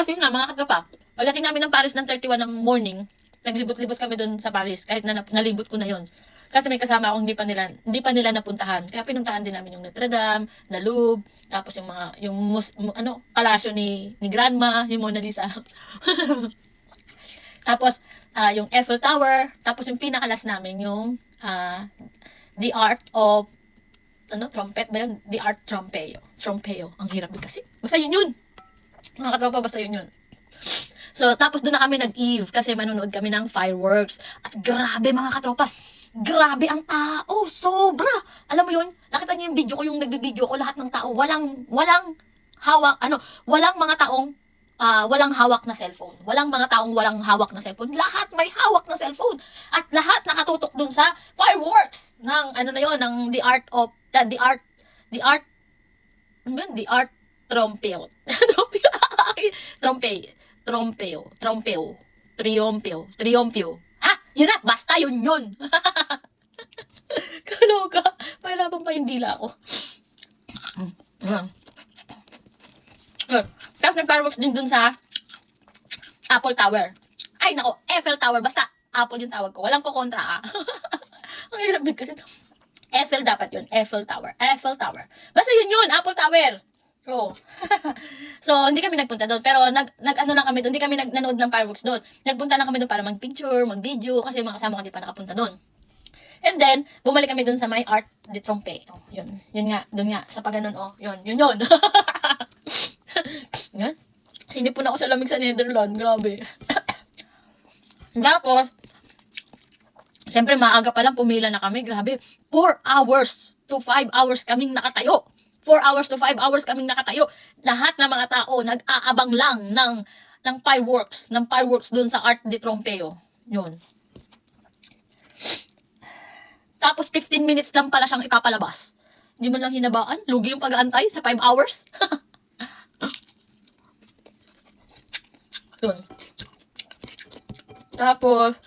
Tapos yun nga, mga katropa, pagdating namin ng Paris ng 31 ng morning, naglibot-libot kami doon sa Paris, kahit na nalibot ko na yon. Kasi may kasama akong hindi pa nila napuntahan. Kaya pinuntahan din namin yung Notre Dame, the Louvre, tapos yung mga palasyo ni Grandma, yung Mona Lisa. Tapos yung Eiffel Tower, tapos yung pinakalas namin yung The Art of trumpet ba yun? The Art Trompeo. Trompeo. Ang hirap din kasi. Basta yun. Mga katropa, basta yun. So, tapos doon na kami nag-eve kasi manonood kami ng fireworks. At grabe mga katropa. Grabe ang tao. Sobra. Alam mo yun? Nakita niyo yung video ko, yung nagbe-video ko, lahat ng tao. Walang hawak, walang mga taong walang hawak na cellphone. Walang mga taong walang hawak na cellphone. Lahat may hawak na cellphone. At lahat nakatutok dun sa fireworks ng ng The Art Trompeo. Trompeo. Ha? Yun na, basta yun. Kaloka. Pahilabang pa yung dila ko. Tapos nag-fireworks din dun sa Apple Tower. Ay, nako, Eiffel Tower. Basta, Apple yung tawag ko. Walang ko kontra, Ang hirap din kasi. Eiffel dapat yun. Eiffel Tower. Basta yun, Apple Tower. Oh. So, hindi kami nagpunta doon. Pero, nag-ano lang kami doon. Hindi kami nanood ng fireworks doon. Nagpunta na kami doon para mag-picture, mag-video, kasi yung mga kasama ko hindi pa nakapunta doon. And then, bumalik kami doon sa may Art de Trompe. Oh, yun nga, doon nga, sa pagganon, yun. Yan. Sinipon ako sa lamig sa Netherlands. Grabe. Tapos, siyempre maaga pa lang pumila na kami. Grabe. 4 hours to 5 hours kaming nakatayo. 4 hours to 5 hours kaming nakatayo. Lahat ng mga tao nag-aabang lang ng fireworks. Ng fireworks dun sa Art de Trompeo. Yun. Tapos 15 minutes lang pala siyang ipapalabas. Hindi man lang hinabaan. Lugi yung pag-aantay sa 5 hours. Yun. Tapos,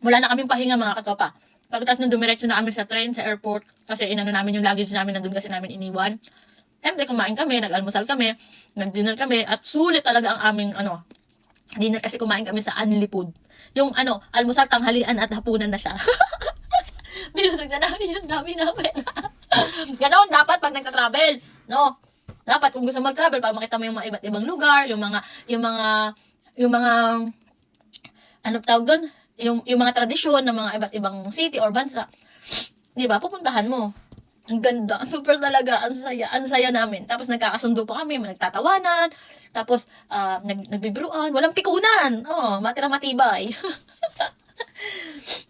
wala na kaming pahinga mga katopa. Pagkatapos nung dumiretso na kami sa train, sa airport, kasi inano namin yung luggage namin, nandun kasi namin iniwan. Siyempre, kumain kami, nag-almusal kami, nag-dinner kami, at sulit talaga ang aming, dinner kasi kumain kami sa Unlipod. Yung, almusal, tanghalian at hapunan na siya. Binusog na namin yung dami namin. Ganoon, dapat pag nagta-travel, no? Dapat kung gusto mag-travel, para makita mo yung mga iba't ibang lugar, yung mga, tawag doon? Yung mga tradisyon ng mga iba't ibang city or bansa, di ba, pupuntahan mo. Ang ganda, super talaga, ang saya namin. Tapos nagkakasundo pa kami, nagtatawanan, tapos nagbibiruan, walang pikunan, matira matibay.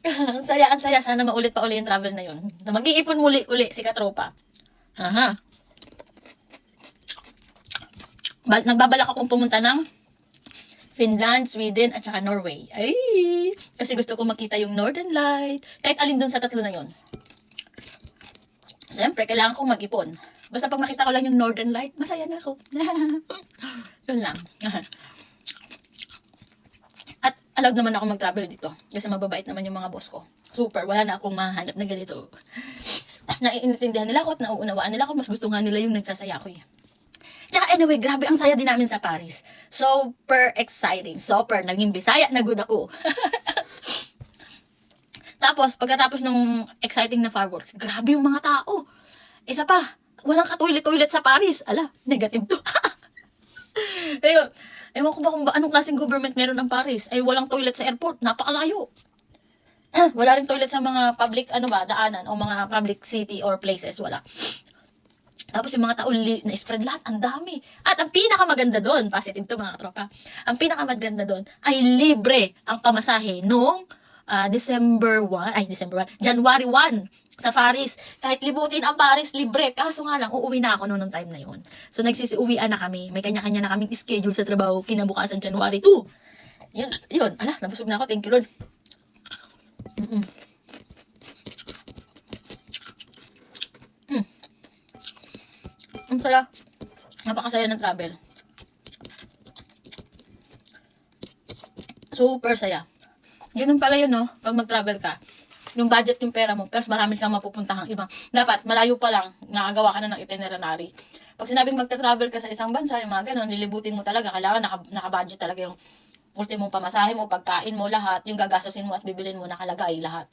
ang saya, sana maulit pa uli yung travel na yun. Mag-iipon uli si katropa. Aha. Nagbabalak akong pumunta ng Finland, Sweden, at saka Norway. Ay! Kasi gusto ko makita yung Northern Light. Kahit alin dun sa tatlo na yun. Siyempre, kailangan kong mag-ipon. Basta pag makita ko lang yung Northern Light, masaya na ako. Yun lang. At allowed naman ako mag-travel dito. Kasi mababait naman yung mga boss ko. Super, wala na akong mahanap na ganito. Naiintindihan nila ako at nauunawaan nila ako. Mas gusto nga nila yung nagsasaya ko. Tsaka anyway, grabe ang saya din namin sa Paris. Super exciting. Super, naging Bisaya na good ako. Tapos, pagkatapos ng exciting na fireworks, grabe yung mga tao. Isa pa, walang ka-toilet sa Paris. Ala, negative to. Ewan ko ba kung anong klaseng government meron ng Paris. Ay, walang toilet sa airport. Napakalayo. Wala rin toilet sa mga public, daanan o mga public city or places. Wala. Tapos yung mga tao na-spread lahat, ang dami. At ang pinakamaganda doon, positive to mga tropa, ang pinakamaganda doon ay libre ang pamasahe noong January 1 sa Paris. Kahit libutin ang Paris, libre. Kaso nga lang, uuwi na ako noong time na yun. So nagsisiuwian na kami. May kanya-kanya na kaming schedule sa trabaho kinabukasan January 2. Yun. Ala, nabusog na ako. Thank you, Lord. Ang saya. Napakasaya ng travel. Super saya. Ganun pala yun, no? Pag mag-travel ka. Yung budget yung pera mo, pero marami kang mapupuntahang ibang. Dapat, malayo pa lang, nakagawa ka na ng itinerary. Pag sinabing magta-travel ka sa isang bansa, yung mga ganun, lilibutin mo talaga. Kailangan naka-budget talaga yung ultimong pamasahe mo, pagkain mo, lahat. Yung gagastusin mo at bibilin mo, nakalagay lahat.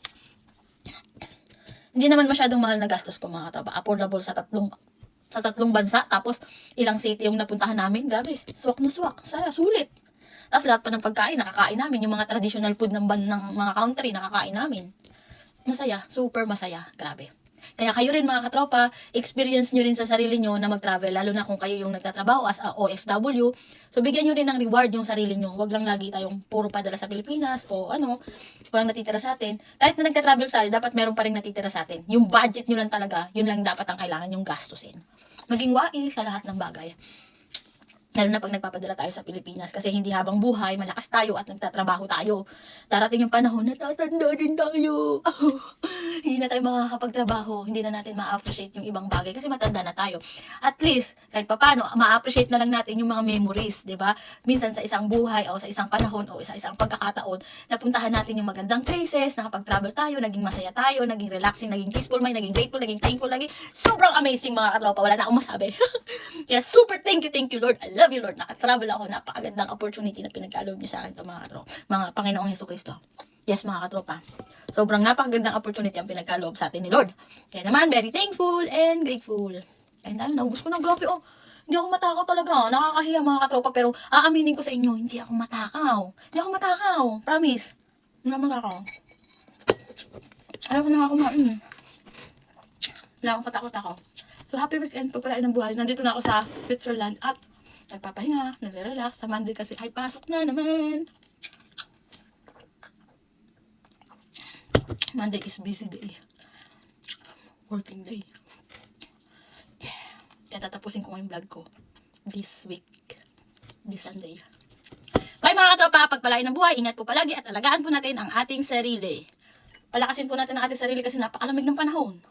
Hindi naman masyadong mahal na gastos ko mga katropa. Affordable sa tatlong bansa. Tapos, ilang city yung napuntahan namin. Grabe, swak na swak. Sulit. Tapos lahat pa ng pagkain, nakakain namin. Yung mga traditional food ng mga country, nakakain namin. Masaya, super masaya. Grabe. Kaya kayo rin mga katropa, experience nyo rin sa sarili nyo na mag-travel, lalo na kung kayo yung nagtatrabaho as a OFW. So, bigyan nyo rin ng reward yung sarili nyo. Huwag lang lagi tayong puro padala sa Pilipinas o walang natitira sa atin. Kahit na nagtatravel tayo, dapat meron pa rin natitira sa atin. Yung budget nyo lang talaga, yun lang dapat ang kailangan yung gastusin. Maging wais sa lahat ng bagay. Lalo na pag nagpapadala tayo sa Pilipinas kasi hindi habang buhay, malakas tayo at nagtatrabaho tayo. Darating yung panahon na tatanda din tayo. Hindi na tayo makakapagtrabaho, hindi na natin ma-appreciate yung ibang bagay kasi matanda na tayo. At least, kahit papano, ma-appreciate na lang natin yung mga memories, di ba? Minsan sa isang buhay o sa isang panahon o sa isang pagkakataon, napuntahan natin yung magandang places, nakapag-travel tayo, naging masaya tayo, naging relaxing, naging peaceful mind, naging grateful, naging thankful, naging sobrang amazing mga katropa. Wala na akong masabi. Kaya super thank you Lord. I love you Lord. Nakatravel ako, napakagandang opportunity na pinagkaloob niyo sa akin to mga katropa. Mga Panginoong Hesukristo. Yes mga katropa. Sobrang napakagandang opportunity ang pinagkaloob sa atin ni Lord. Kaya naman, very thankful and grateful. And naubos ko ng grabe Hindi ako matakaw talaga. Nakakahiya mga katropa pero aaminin ko sa inyo, hindi ako matakaw. Hindi ako matakaw. Promise. Hindi ako matakaw. Ayaw ko na nga kumain. Wala akong patakot ako. So, happy weekend po pala ng buhay. Nandito na ako sa Switzerland at nagpapahinga, nagre-relax. Sa Monday kasi ay pasok na naman. Monday is busy day. Working day. Yeah. Kaya tatapusin ko yung vlog ko this week. This Sunday. Bye mga katropa. Pagpalain ng buhay. Ingat po palagi at alagaan po natin ang ating sarili. Palakasin po natin ang ating sarili kasi napakalamig ng panahon.